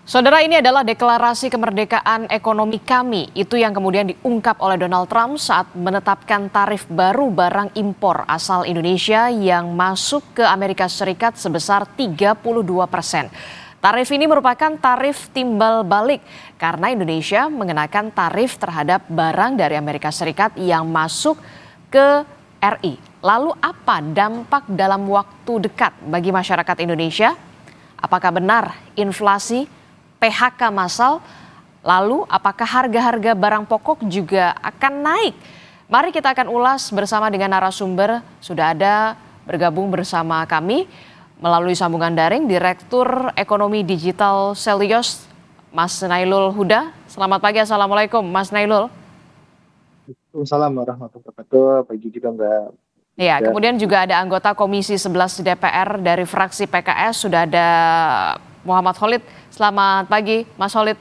Saudara, ini adalah deklarasi kemerdekaan ekonomi kami. Itu yang kemudian diungkap oleh Donald Trump saat menetapkan tarif baru barang impor asal Indonesia yang masuk ke Amerika Serikat sebesar 32%. Tarif ini merupakan tarif timbal balik karena Indonesia mengenakan tarif terhadap barang dari Amerika Serikat yang masuk ke RI. Lalu apa dampak dalam waktu dekat bagi masyarakat Indonesia? Apakah benar inflasi, PHK massal, lalu apakah harga-harga barang pokok juga akan naik? Mari kita akan ulas bersama dengan narasumber. Sudah ada bergabung bersama kami melalui sambungan daring Direktur Ekonomi Digital Selyos, Mas Nailul Huda. Selamat pagi, Assalamualaikum Mas Nailul. Waalaikumsalam warahmatullahi wabarakatuh. Pagi juga Mbak. Ya, Dan kemudian juga ada anggota Komisi 11 DPR dari fraksi PKS, sudah ada Muhammad Khalid. Selamat pagi, Mas Khalid.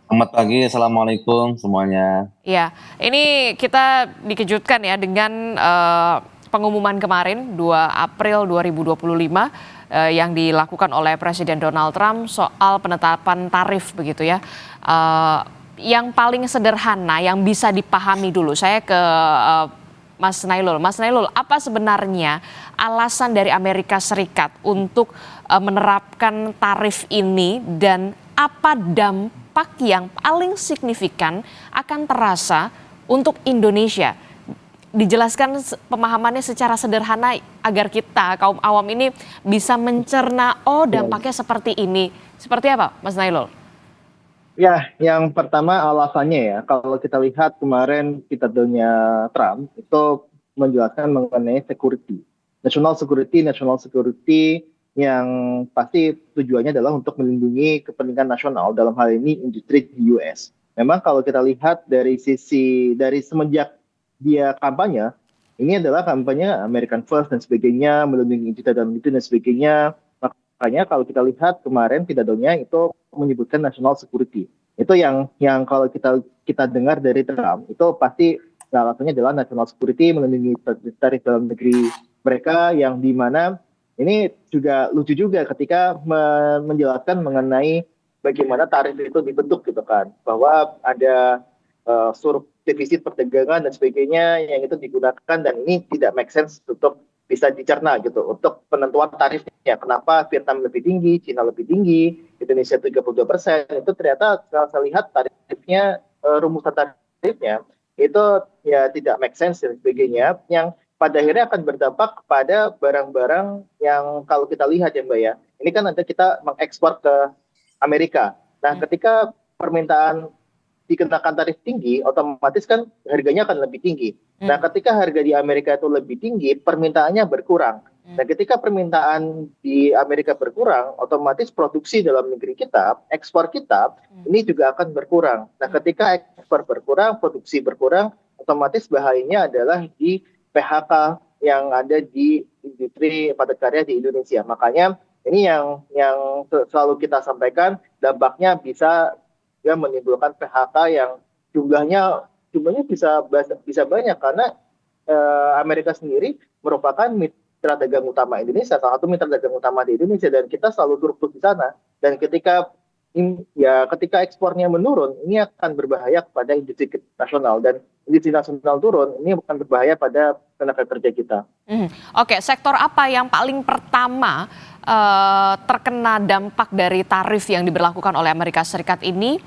Selamat pagi, Assalamualaikum semuanya. Ya, ini kita dikejutkan ya dengan pengumuman kemarin 2 April 2025 yang dilakukan oleh Presiden Donald Trump soal penetapan tarif begitu ya. Yang paling sederhana yang bisa dipahami dulu, saya ke Mas Nailul. Mas Nailul, apa sebenarnya alasan dari Amerika Serikat untuk menerapkan tarif ini dan apa dampak yang paling signifikan akan terasa untuk Indonesia? Dijelaskan pemahamannya secara sederhana agar kita kaum awam ini bisa mencerna, oh dampaknya seperti ini. Seperti apa, Mas Nailul? ya, yang pertama alasannya ya, kalau kita lihat kemarin pidatonya Trump itu menjelaskan mengenai security, national security yang pasti tujuannya adalah untuk melindungi kepentingan nasional dalam hal ini industri di US. Memang kalau kita lihat dari semenjak dia kampanye, ini adalah kampanye American First dan sebagainya, melindungi kita dalam itu dan sebagainya. Makanya kalau kita lihat kemarin pidatonya itu menyebutkan national security. Itu yang kalau kita dengar dari Trump itu pasti salah satunya adalah national security, melindungi tarif dalam negeri mereka, yang di mana ini juga lucu juga ketika menjelaskan mengenai bagaimana tarif itu dibentuk gitu kan, bahwa ada surplus defisit perdagangan dan sebagainya yang itu digunakan, dan ini tidak make sense untuk bisa dicerna gitu untuk penentuan tarifnya. Kenapa Vietnam lebih tinggi, Cina lebih tinggi, Indonesia 32%, itu ternyata saya lihat tarifnya, rumusan tarifnya itu ya tidak make sense dan sebagainya, yang pada akhirnya akan berdampak kepada barang-barang yang kalau kita lihat ya Mbak ya, ini kan ada kita mengekspor ke Amerika. Nah, ketika permintaan dikenakan tarif tinggi, otomatis kan harganya akan lebih tinggi. Nah, ketika harga di Amerika itu lebih tinggi, permintaannya berkurang. Nah, ketika permintaan di Amerika berkurang, otomatis produksi dalam negeri kita, ekspor kita, ini juga akan berkurang. Nah, ketika ekspor berkurang, produksi berkurang, otomatis bahayanya adalah di PHK yang ada di industri padat karya di Indonesia. Makanya ini yang selalu kita sampaikan, dampaknya bisa ya menimbulkan PHK yang jumlahnya bisa banyak, karena Amerika sendiri merupakan mitra dagang utama Indonesia, salah satu mitra dagang utama di Indonesia, dan kita selalu surplus di sana. Dan ketika ekspornya menurun, ini akan berbahaya kepada industri nasional, dan industri nasional turun, ini akan berbahaya pada tenaga kerja kita. Oke, sektor apa yang paling pertama terkena dampak dari tarif yang diberlakukan oleh Amerika Serikat ini?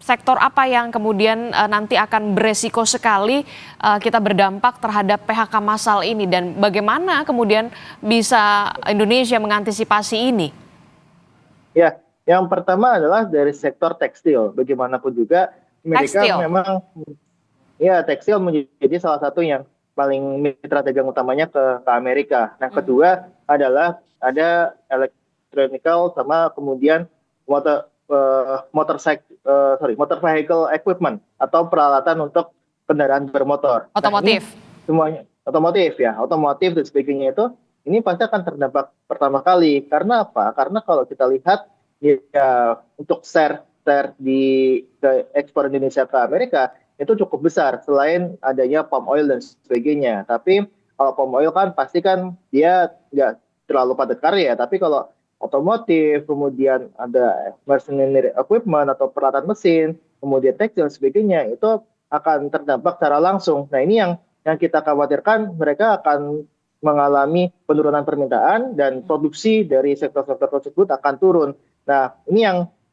Sektor apa yang kemudian nanti akan beresiko sekali kita berdampak terhadap PHK massal ini, dan bagaimana kemudian bisa Indonesia mengantisipasi ini? Ya, yang pertama adalah dari sektor tekstil. Bagaimanapun juga Amerika memang ya tekstil menjadi salah satu yang paling mitra dagang utamanya ke Amerika. Nah, kedua adalah ada electronical sama kemudian motor vehicle equipment atau peralatan untuk kendaraan bermotor. Otomotif. Nah, ini semuanya otomotif dan sebagainya itu ini pasti akan terdampak pertama kali. Karena apa? Karena kalau kita lihat ya untuk share di ekspor Indonesia ke Amerika itu cukup besar, selain adanya palm oil dan sebagainya. Tapi kalau palm oil kan pasti kan dia nggak terlalu padat karya, tapi kalau otomotif, kemudian ada machinery equipment atau peralatan mesin, kemudian tekstil dan sebagainya, itu akan terdampak secara langsung. Nah, ini yang kita khawatirkan mereka akan mengalami penurunan permintaan dan produksi dari sektor-sektor tersebut akan turun. Nah, ini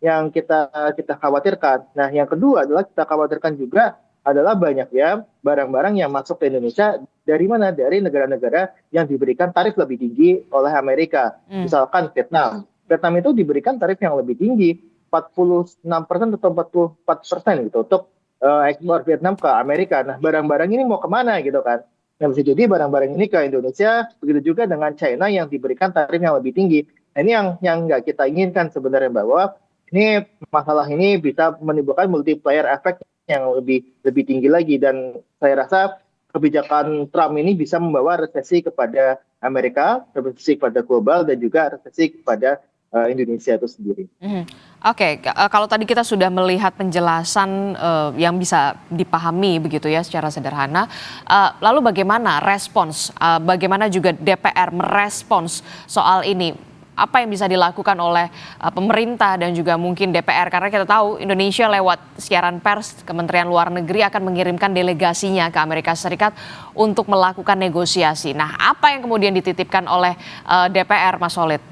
yang kita khawatirkan. Nah, yang kedua adalah kita khawatirkan juga adalah banyak ya barang-barang yang masuk ke Indonesia dari mana? Dari negara-negara yang diberikan tarif lebih tinggi oleh Amerika. Misalkan Vietnam. Vietnam itu diberikan tarif yang lebih tinggi, 46% atau 44% gitu untuk ekspor Vietnam ke Amerika. Nah, barang-barang ini mau kemana gitu kan? Nah, bisa jadi barang-barang ini ke Indonesia, begitu juga dengan China yang diberikan tarif yang lebih tinggi. Nah, ini yang nggak kita inginkan sebenarnya, bahwa ini masalah ini bisa menimbulkan multiplier effect yang lebih tinggi lagi, dan saya rasa kebijakan Trump ini bisa membawa resesi kepada Amerika, resesi kepada global, dan juga resesi kepada Indonesia itu sendiri. Oke, kalau tadi kita sudah melihat penjelasan yang bisa dipahami begitu ya secara sederhana, lalu bagaimana respons, bagaimana juga DPR merespons soal ini? Apa yang bisa dilakukan oleh pemerintah dan juga mungkin DPR, karena kita tahu Indonesia lewat siaran pers Kementerian Luar Negeri akan mengirimkan delegasinya ke Amerika Serikat untuk melakukan negosiasi. Nah, apa yang kemudian dititipkan oleh DPR, Mas Solid?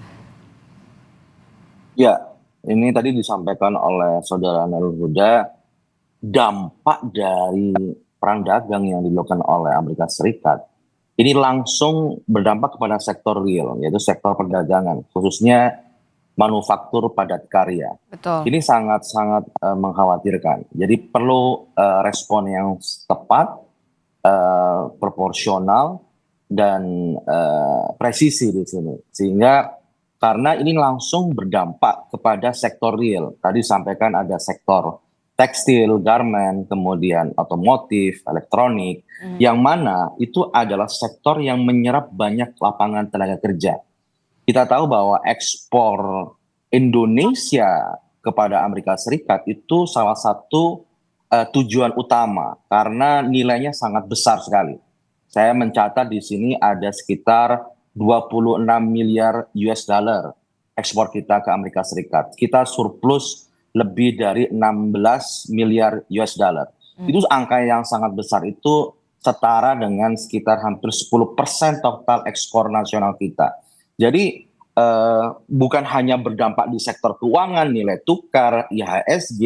Ya, ini tadi disampaikan oleh Saudara Nurul Huda, dampak dari perang dagang yang dilakukan oleh Amerika Serikat ini langsung berdampak kepada sektor real, yaitu sektor perdagangan, khususnya manufaktur padat karya. Betul. Ini sangat-sangat mengkhawatirkan. Jadi perlu respon yang tepat, proporsional, dan presisi di sini. Sehingga karena ini langsung berdampak kepada sektor real. Tadi sampaikan ada sektor tekstil, garment, kemudian otomotif, elektronik, yang mana itu adalah sektor yang menyerap banyak lapangan tenaga kerja. Kita tahu bahwa ekspor Indonesia kepada Amerika Serikat itu salah satu tujuan utama karena nilainya sangat besar sekali. Saya mencatat di sini ada sekitar 26 miliar US dollar ekspor kita ke Amerika Serikat. Kita surplus lebih dari 16 miliar US dollar. Itu angka yang sangat besar, itu setara dengan sekitar hampir 10% total ekspor nasional kita. Jadi bukan hanya berdampak di sektor keuangan, nilai tukar, IHSG,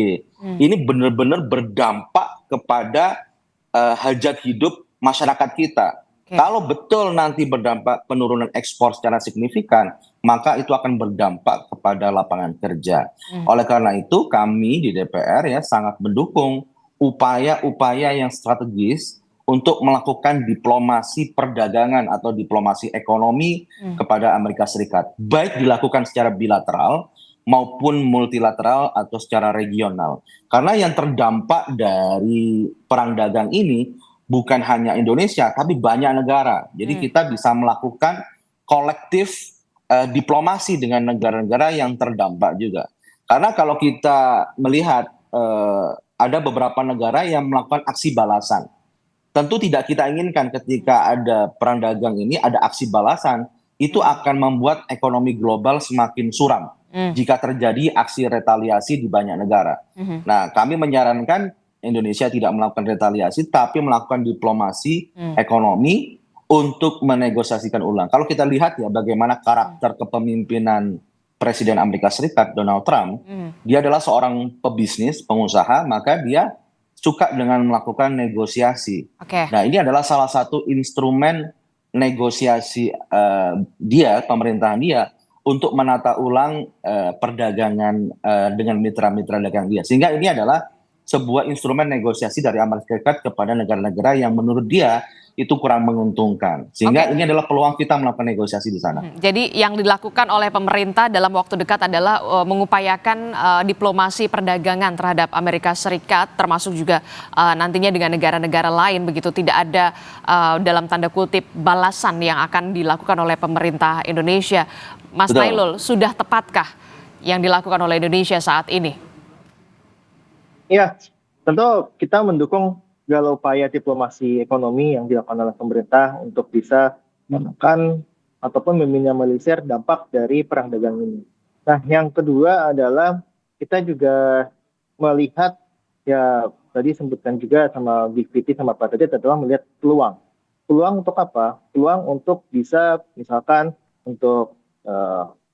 ini benar-benar berdampak kepada hajat hidup masyarakat kita. Kalau betul nanti berdampak penurunan ekspor secara signifikan, maka itu akan berdampak kepada lapangan kerja. Oleh karena itu kami di DPR ya sangat mendukung upaya-upaya yang strategis untuk melakukan diplomasi perdagangan atau diplomasi ekonomi kepada Amerika Serikat. Baik dilakukan secara bilateral maupun multilateral atau secara regional. Karena yang terdampak dari perang dagang ini bukan hanya Indonesia, tapi banyak negara. Jadi kita bisa melakukan kolektif diplomasi dengan negara-negara yang terdampak juga. Karena kalau kita melihat ada beberapa negara yang melakukan aksi balasan. Tentu tidak kita inginkan ketika ada perang dagang ini, ada aksi balasan, itu akan membuat ekonomi global semakin suram jika terjadi aksi retaliasi di banyak negara. Nah, kami menyarankan Indonesia tidak melakukan retaliasi, tapi melakukan diplomasi ekonomi untuk menegosiasikan ulang. Kalau kita lihat ya bagaimana karakter kepemimpinan Presiden Amerika Serikat, Donald Trump, dia adalah seorang pebisnis, pengusaha, maka dia suka dengan melakukan negosiasi. Nah, ini adalah salah satu instrumen negosiasi dia, pemerintahan dia, untuk menata ulang perdagangan dengan mitra-mitra dagang dia. Sehingga ini adalah sebuah instrumen negosiasi dari Amerika Serikat kepada negara-negara yang menurut dia itu kurang menguntungkan. Sehingga ini adalah peluang kita melakukan negosiasi di sana. Jadi yang dilakukan oleh pemerintah dalam waktu dekat adalah mengupayakan diplomasi perdagangan terhadap Amerika Serikat, termasuk juga nantinya dengan negara-negara lain, begitu. Tidak ada dalam tanda kutip balasan yang akan dilakukan oleh pemerintah Indonesia. Mas Nailul, sudah tepatkah yang dilakukan oleh Indonesia saat ini? Ya, tentu kita mendukung segala upaya diplomasi ekonomi yang dilakukan oleh pemerintah untuk bisa menekan ataupun meminimalisir dampak dari perang dagang ini. Nah, yang kedua adalah kita juga melihat ya tadi sebutkan juga sama Big PT sama Pak Teddy adalah melihat peluang. Peluang untuk apa? Peluang untuk bisa misalkan untuk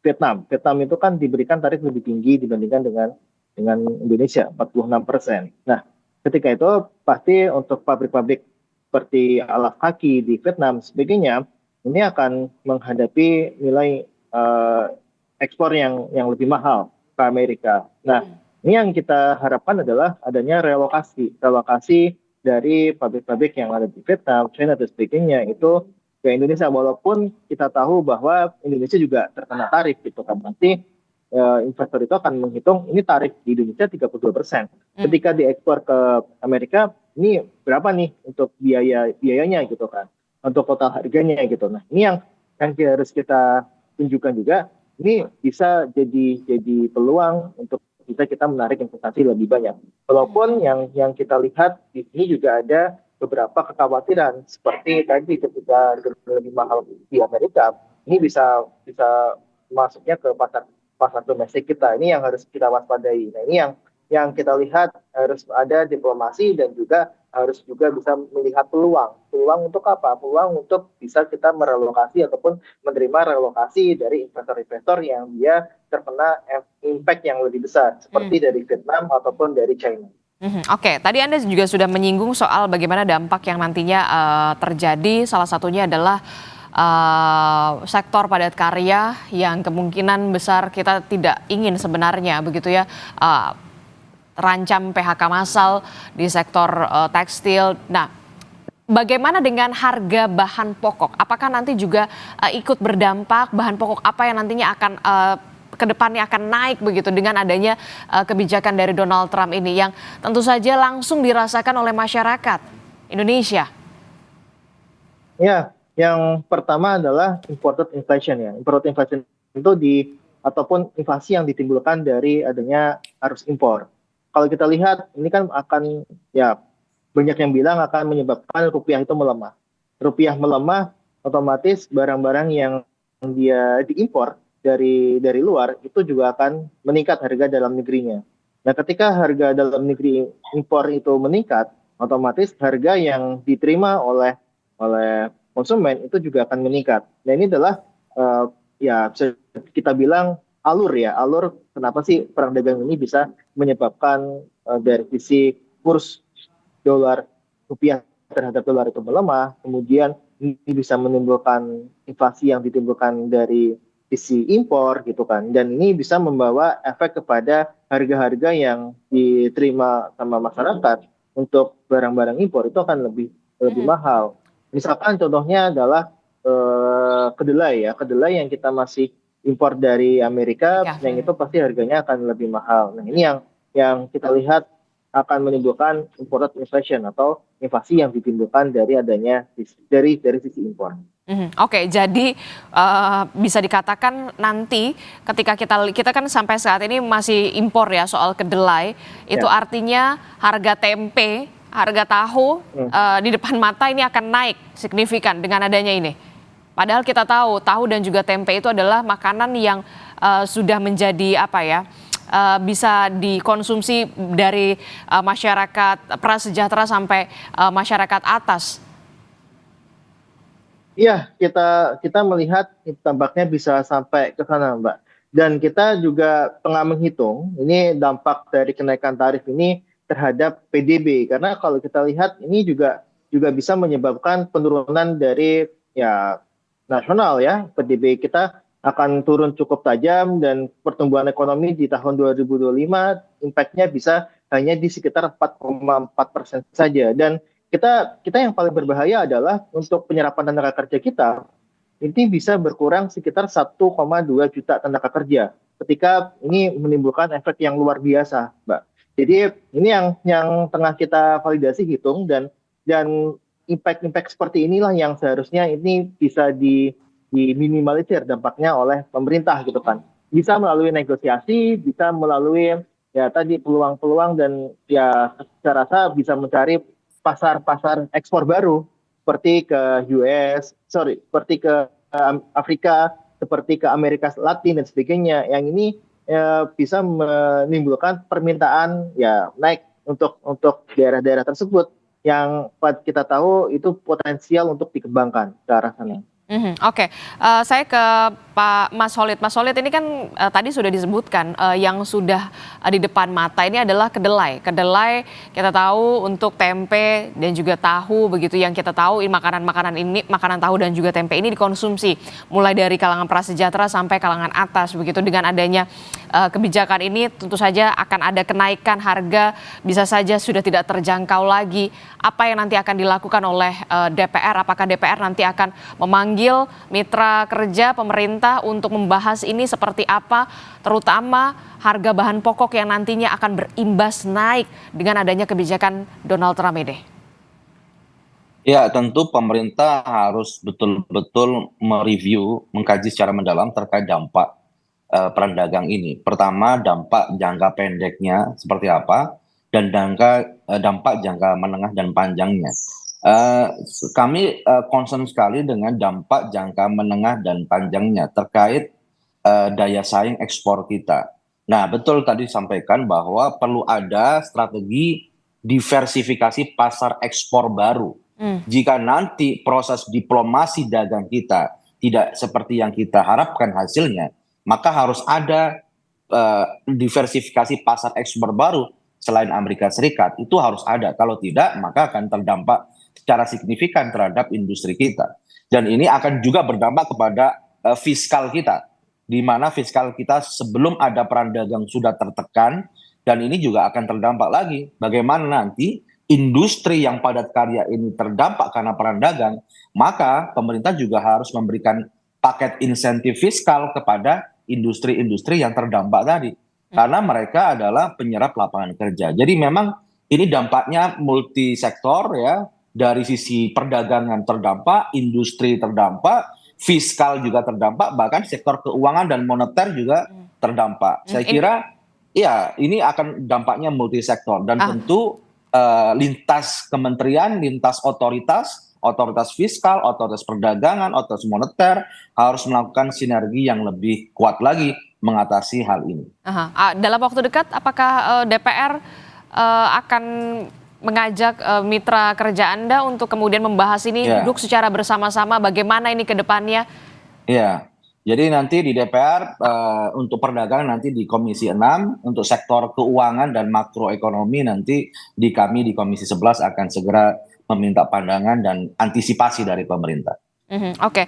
Vietnam. Vietnam itu kan diberikan tarif lebih tinggi dibandingkan dengan Indonesia 46%. Nah, ketika itu pasti untuk pabrik-pabrik seperti alas kaki di Vietnam sebagainya ini akan menghadapi nilai ekspor yang lebih mahal ke Amerika. Nah, ini yang kita harapkan adalah adanya relokasi dari pabrik-pabrik yang ada di Vietnam, China dan sebagainya itu ke Indonesia. Walaupun kita tahu bahwa Indonesia juga terkena tarif gitu kan. Nanti investor itu akan menghitung ini tarif di Indonesia 32%. Ketika diekspor ke Amerika, ini berapa nih untuk biayanya gitu kan, untuk total harganya gitu. Nah, ini yang harus kita tunjukkan juga. Ini bisa jadi peluang untuk bisa kita menarik investasi lebih banyak. Walaupun yang kita lihat di sini juga ada beberapa kekhawatiran seperti tadi ketika lebih mahal di Amerika, ini bisa masuknya ke pasar domestik kita. Ini yang harus kita waspadai. Nah, ini yang kita lihat harus ada diplomasi dan juga harus juga bisa melihat peluang. Peluang untuk apa? Peluang untuk bisa kita merelokasi ataupun menerima relokasi dari investor-investor yang dia terkena impact yang lebih besar seperti dari Vietnam ataupun dari China. Oke, tadi Anda juga sudah menyinggung soal bagaimana dampak yang nantinya terjadi. Salah satunya adalah sektor padat karya yang kemungkinan besar kita tidak ingin sebenarnya begitu ya. Rancam PHK massal di sektor tekstil. Nah, bagaimana dengan harga bahan pokok? Apakah nanti juga ikut berdampak bahan pokok apa yang nantinya akan ke depannya akan naik begitu dengan adanya kebijakan dari Donald Trump ini yang tentu saja langsung dirasakan oleh masyarakat Indonesia? Ya, yang pertama adalah imported inflation ya. Imported inflation itu ataupun inflasi yang ditimbulkan dari adanya arus impor. Kalau kita lihat ini kan akan ya banyak yang bilang akan menyebabkan rupiah itu melemah. Rupiah melemah otomatis barang-barang yang dia diimpor dari luar itu juga akan meningkat harga dalam negerinya. Nah, ketika harga dalam negeri impor itu meningkat, otomatis harga yang diterima oleh konsumen itu juga akan meningkat. Nah, ini adalah ya bisa kita bilang alur kenapa sih perang dagang ini bisa menyebabkan dari sisi kurs rupiah terhadap dolar itu melemah, kemudian ini bisa menimbulkan inflasi yang ditimbulkan dari sisi impor gitu kan, dan ini bisa membawa efek kepada harga-harga yang diterima sama masyarakat untuk barang-barang impor itu akan lebih mahal. Misalkan contohnya adalah kedelai yang kita masih impor dari Amerika, yang itu pasti harganya akan lebih mahal. Nah, ini yang kita lihat akan menimbulkan imported inflation atau inflasi yang ditimbulkan dari adanya dari sisi impor. Oke, jadi bisa dikatakan nanti ketika kita kan sampai saat ini masih impor ya soal kedelai, itu artinya harga tempe, harga tahu di depan mata ini akan naik signifikan dengan adanya ini. Padahal kita tahu dan juga tempe itu adalah makanan yang sudah menjadi bisa dikonsumsi dari masyarakat prasejahtera sampai masyarakat atas. Iya, kita melihat tampaknya bisa sampai ke sana, Mbak. Dan kita juga tengah menghitung ini dampak dari kenaikan tarif ini terhadap PDB, karena kalau kita lihat ini juga bisa menyebabkan penurunan dari nasional ya. PDB kita akan turun cukup tajam dan pertumbuhan ekonomi di tahun 2025 impact-nya bisa hanya di sekitar 4,4% saja. Dan kita yang paling berbahaya adalah untuk penyerapan tenaga kerja kita ini bisa berkurang sekitar 1,2 juta tenaga kerja ketika ini menimbulkan efek yang luar biasa, Mbak. Jadi ini yang tengah kita validasi hitung dan impact seperti inilah yang seharusnya ini bisa diminimalisir dampaknya oleh pemerintah gitu kan. Bisa melalui negosiasi, bisa melalui tadi peluang-peluang dan saya rasa bisa mencari pasar ekspor baru seperti ke Afrika, seperti ke Amerika Latin dan sebagainya. Yang ini bisa menimbulkan permintaan ya naik untuk daerah-daerah tersebut yang kita tahu itu potensial untuk dikembangkan ke arah sana. Oke. Saya ke Pak Mas Holid. Mas Holid ini kan tadi sudah disebutkan yang sudah di depan mata ini adalah kedelai. Kedelai kita tahu untuk tempe dan juga tahu begitu yang kita tahu makanan tahu dan juga tempe ini dikonsumsi mulai dari kalangan prasejahtera sampai kalangan atas begitu. Dengan adanya kebijakan ini tentu saja akan ada kenaikan harga, bisa saja sudah tidak terjangkau lagi. Apa yang nanti akan dilakukan oleh DPR? Apakah DPR nanti akan memanggil mitra kerja pemerintah untuk membahas ini seperti apa, terutama harga bahan pokok yang nantinya akan berimbas naik dengan adanya kebijakan Donald Trump ini? Ya, tentu pemerintah harus betul-betul mereview, mengkaji secara mendalam terkait dampak perang dagang ini. Pertama, dampak jangka pendeknya seperti apa, dan dampak jangka menengah dan panjangnya. Kami concern sekali dengan dampak jangka menengah dan panjangnya terkait daya saing ekspor kita. Nah, betul tadi disampaikan bahwa perlu ada strategi diversifikasi pasar ekspor baru. Jika nanti proses diplomasi dagang kita tidak seperti yang kita harapkan hasilnya, maka harus ada diversifikasi pasar ekspor baru selain Amerika Serikat. Itu harus ada. Kalau tidak, maka akan terdampak secara signifikan terhadap industri kita. Dan ini akan juga berdampak kepada fiskal kita, di mana fiskal kita sebelum ada perang dagang sudah tertekan, dan ini juga akan terdampak lagi. Bagaimana nanti industri yang padat karya ini terdampak karena perang dagang, maka pemerintah juga harus memberikan paket insentif fiskal kepada industri-industri yang terdampak tadi. Karena mereka adalah penyerap lapangan kerja. Jadi memang ini dampaknya multisektor ya, dari sisi perdagangan terdampak, industri terdampak, fiskal juga terdampak, bahkan sektor keuangan dan moneter juga terdampak. Saya kira ya ini akan dampaknya multisektor dan tentu lintas kementerian, lintas otoritas fiskal, otoritas perdagangan, otoritas moneter harus melakukan sinergi yang lebih kuat lagi mengatasi hal ini. Dalam waktu dekat, apakah DPR akan mengajak mitra kerja Anda untuk kemudian membahas ini, duduk secara bersama-sama bagaimana ini ke depannya? Ya, jadi nanti di DPR untuk perdagangan nanti di Komisi 6, untuk sektor keuangan dan makroekonomi nanti di Komisi 11 akan segera meminta pandangan dan antisipasi dari pemerintah. Oke.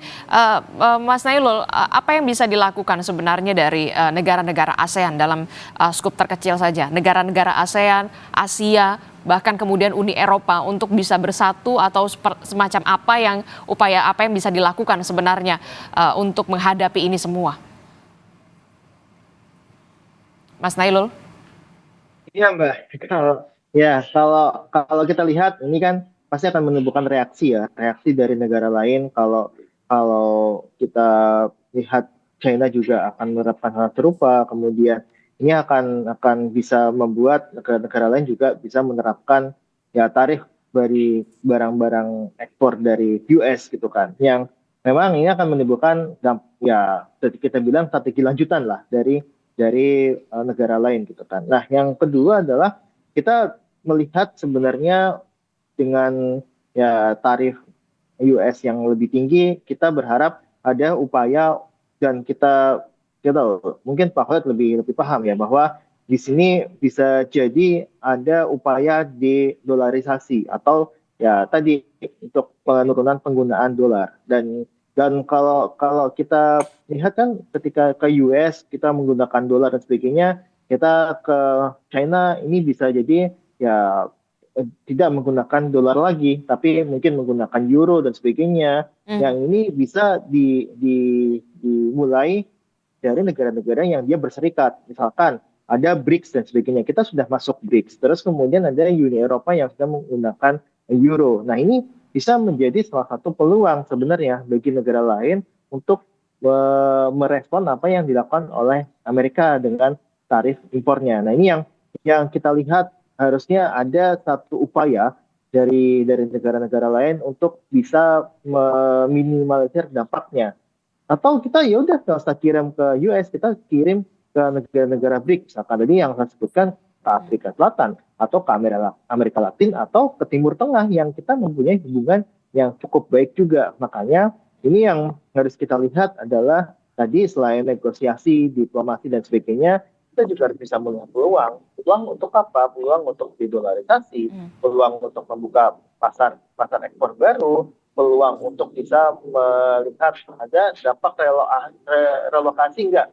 Mas Nailul, apa yang bisa dilakukan sebenarnya dari negara-negara ASEAN dalam skup terkecil saja, negara-negara ASEAN, Asia, bahkan kemudian Uni Eropa untuk bisa bersatu atau semacam upaya apa yang bisa dilakukan sebenarnya untuk menghadapi ini semua? Mas Nailul? Iya Mbak, kalau kita lihat ini kan pasti akan menimbulkan reaksi dari negara lain. Kalau kita lihat China juga akan menerapkan hal serupa, kemudian ini akan bisa membuat negara-negara lain juga bisa menerapkan ya tarif dari barang-barang ekspor dari US gitu kan, yang memang ini akan menimbulkan ya kita bilang strategi lanjutan lah dari negara lain gitu kan. Nah, yang kedua adalah kita melihat sebenarnya dengan ya tarif US yang lebih tinggi, kita berharap ada upaya, dan kita mungkin Pak Khalid lebih paham ya, bahwa di sini bisa jadi ada upaya de-dolarisasi atau ya tadi untuk penurunan penggunaan dolar. Dan kalau kita lihat kan ketika ke US kita menggunakan dolar dan sebagainya, kita ke China ini bisa jadi ya tidak menggunakan dolar lagi, tapi mungkin menggunakan euro dan sebagainya. Yang ini bisa dimulai dari negara-negara yang dia berserikat. Misalkan ada BRICS dan sebagainya. Kita sudah masuk BRICS. Terus kemudian ada Uni Eropa yang sudah menggunakan euro. Nah, ini bisa menjadi salah satu peluang sebenarnya bagi negara lain untuk merespon apa yang dilakukan oleh Amerika dengan tarif impornya. Nah, ini yang kita lihat harusnya ada satu upaya dari negara-negara lain untuk bisa meminimalisir dampaknya Atau kita ya udah nggak usah kirim ke US, kita kirim ke negara-negara BRICS. Misalkan tadi yang saya sebutkan ke Afrika Selatan atau ke Amerika Latin atau ke Timur Tengah yang kita mempunyai hubungan yang cukup baik juga. Makanya ini yang harus kita lihat adalah tadi selain negosiasi, diplomasi dan sebagainya, kita juga harus bisa melihat peluang. Peluang untuk apa? Peluang untuk didolarisasi, peluang untuk membuka pasar ekspor baru, peluang untuk bisa melihat ada dampak relokasi enggak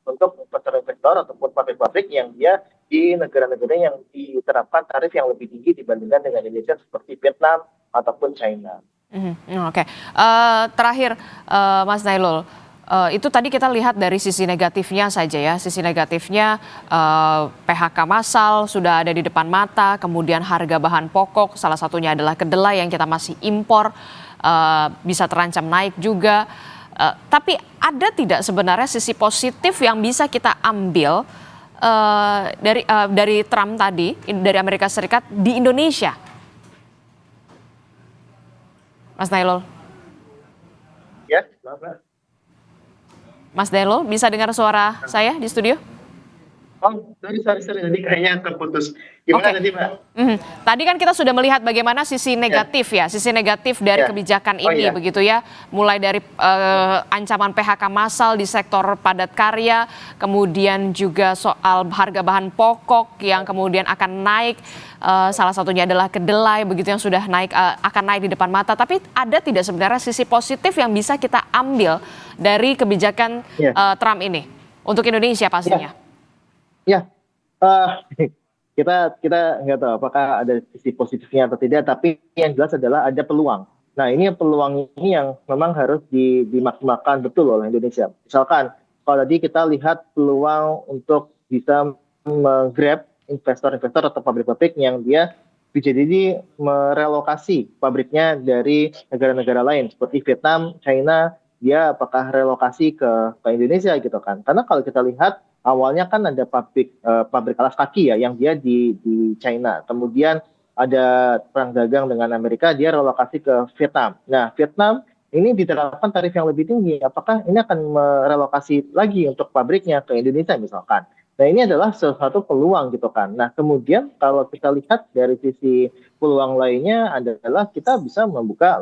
untuk investor-investor ataupun pabrik-pabrik yang dia di negara-negara yang diterapkan tarif yang lebih tinggi dibandingkan dengan Indonesia seperti Vietnam ataupun China. Oke. Terakhir, Mas Nailul, itu tadi kita lihat dari sisi negatifnya saja ya. Sisi negatifnya PHK massal sudah ada di depan mata, kemudian harga bahan pokok, salah satunya adalah kedelai yang kita masih impor, bisa terancam naik juga. Tapi ada tidak sebenarnya sisi positif yang bisa kita ambil dari Trump tadi, dari Amerika Serikat di Indonesia? Mas Nailul. Ya, Mas Nailul, bisa dengar suara saya di studio? Oh, sorry. Jadi kayaknya terputus. Gimana tadi, Mbak? Tadi kan kita sudah melihat bagaimana sisi negatif ya, sisi negatif dari kebijakan ini begitu ya. Mulai dari ancaman PHK massal di sektor padat karya, kemudian juga soal harga bahan pokok yang kemudian akan naik, salah satunya adalah kedelai begitu yang sudah naik, akan naik di depan mata. Tapi ada tidak sebenarnya sisi positif yang bisa kita ambil dari kebijakan Trump ini untuk Indonesia pastinya? Ya, kita nggak tahu apakah ada sisi positifnya atau tidak, tapi yang jelas adalah ada peluang. Nah, ini peluang ini yang memang harus dimaksimalkan betul oleh Indonesia. Misalkan, kalau tadi kita lihat peluang untuk bisa meng-grab investor-investor atau pabrik-pabrik yang dia bisa jadi merelokasi pabriknya dari negara-negara lain seperti Vietnam, China, dia apakah relokasi ke Indonesia gitu kan? Karena kalau kita lihat awalnya kan ada pabrik alas kaki ya yang dia di China. Kemudian ada perang dagang dengan Amerika, dia relokasi ke Vietnam. Nah, Vietnam ini diterapkan tarif yang lebih tinggi. Apakah ini akan merelokasi lagi untuk pabriknya ke Indonesia misalkan? Nah, ini adalah salah satu peluang gitu kan. Nah, kemudian kalau kita lihat dari sisi peluang lainnya adalah kita bisa membuka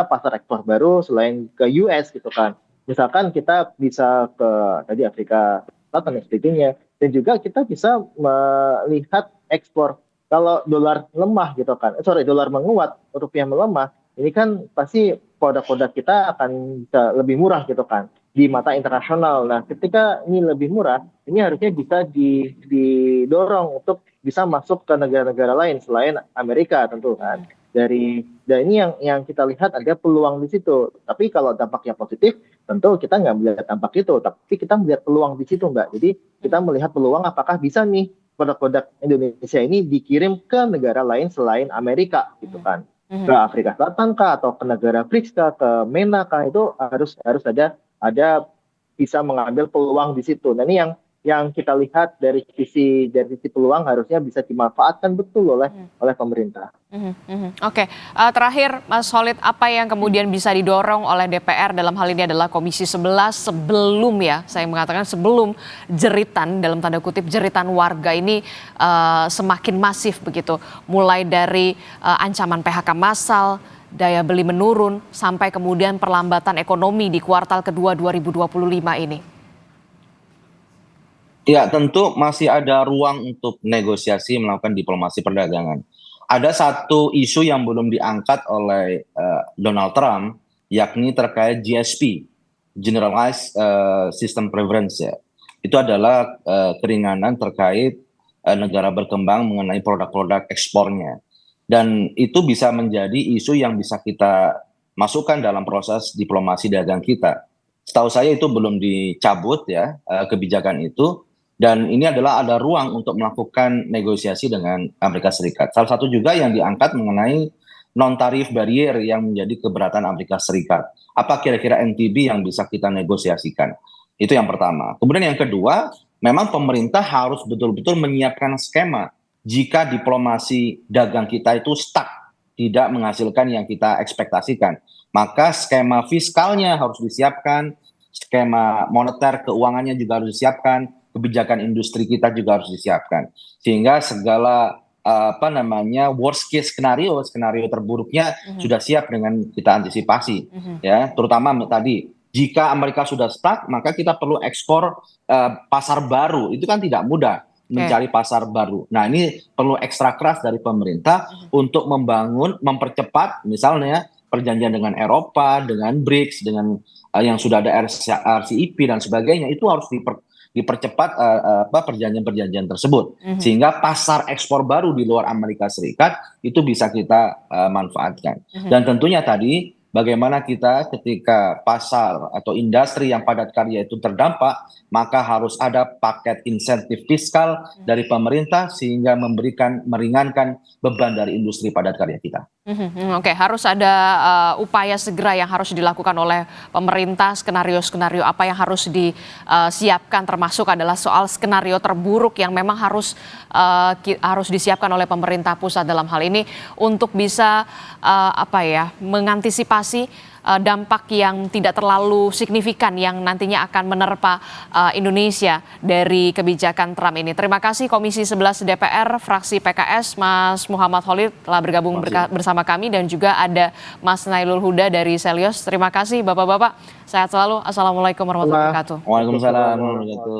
pasar ekspor baru selain ke US gitu kan. Misalkan kita bisa ke tadi Afrika Selatan dan sebagainya. Dan juga kita bisa melihat ekspor. Kalau dolar lemah gitu kan, dolar menguat, rupiah melemah, ini kan pasti produk-produk kita akan bisa lebih murah gitu kan di mata internasional. Nah, ketika ini lebih murah, ini harusnya bisa didorong untuk bisa masuk ke negara-negara lain selain Amerika tentu kan. Dan ini yang kita lihat ada peluang di situ. Tapi kalau dampaknya positif, tentu kita nggak melihat dampak itu, tapi kita melihat peluang di situ Mbak. Jadi kita melihat peluang apakah bisa nih produk-produk Indonesia ini dikirim ke negara lain selain Amerika gitu kan. Ke Afrika Selatan kah atau ke negara BRICS kah, ke MENA kah, itu harus ada bisa mengambil peluang di situ. Nah, ini yang kita lihat dari sisi peluang harusnya bisa dimanfaatkan betul oleh pemerintah. Oke. Terakhir Mas Khalid, apa yang kemudian bisa didorong oleh DPR dalam hal ini adalah Komisi 11 sebelum saya mengatakan sebelum jeritan dalam tanda kutip jeritan warga ini semakin masif begitu, mulai dari ancaman PHK massal, daya beli menurun, sampai kemudian perlambatan ekonomi di kuartal kedua 2025 ini. Ya, tentu masih ada ruang untuk negosiasi melakukan diplomasi perdagangan. Ada satu isu yang belum diangkat oleh Donald Trump, yakni terkait GSP, Generalized System Preference ya. Itu adalah keringanan terkait negara berkembang mengenai produk-produk ekspornya. Dan itu bisa menjadi isu yang bisa kita masukkan dalam proses diplomasi dagang kita. Setahu saya itu belum dicabut ya kebijakan itu. Dan ini adalah ada ruang untuk melakukan negosiasi dengan Amerika Serikat. Salah satu juga yang diangkat mengenai non-tarif barrier yang menjadi keberatan Amerika Serikat. Apa kira-kira NTB yang bisa kita negosiasikan? Itu yang pertama. Kemudian yang kedua, memang pemerintah harus betul-betul menyiapkan skema jika diplomasi dagang kita itu stuck, tidak menghasilkan yang kita ekspektasikan. maka skema fiskalnya harus disiapkan, skema moneter keuangannya juga harus disiapkan, kebijakan industri kita juga harus disiapkan. Sehingga segala worst case skenario terburuknya sudah siap dengan kita antisipasi, ya, terutama tadi jika Amerika sudah stuck, maka kita perlu ekspor pasar baru. Itu kan tidak mudah mencari pasar baru. Nah, ini perlu ekstra keras dari pemerintah untuk mempercepat misalnya perjanjian dengan Eropa, dengan BRICS, dengan yang sudah ada RCEP dan sebagainya, itu harus dipercepat perjanjian-perjanjian tersebut, sehingga pasar ekspor baru di luar Amerika Serikat itu bisa kita manfaatkan. Dan tentunya tadi bagaimana kita ketika pasar atau industri yang padat karya itu terdampak, maka harus ada paket insentif fiskal dari pemerintah sehingga meringankan beban dari industri padat karya kita. Oke, harus ada upaya segera yang harus dilakukan oleh pemerintah, skenario-skenario apa yang harus disiapkan, termasuk adalah soal skenario terburuk yang memang harus disiapkan oleh pemerintah pusat dalam hal ini untuk bisa mengantisipasi dampak yang tidak terlalu signifikan yang nantinya akan menerpa Indonesia dari kebijakan Trump ini. Terima kasih Komisi 11 DPR fraksi PKS Mas Muhammad Khalid telah bergabung bersama kami, dan juga ada Mas Nailul Huda dari Selyos. Terima kasih Bapak-bapak. Sehat selalu. Assalamualaikum warahmatullahi wabarakatuh. Waalaikumsalam warahmatullahi wabarakatuh.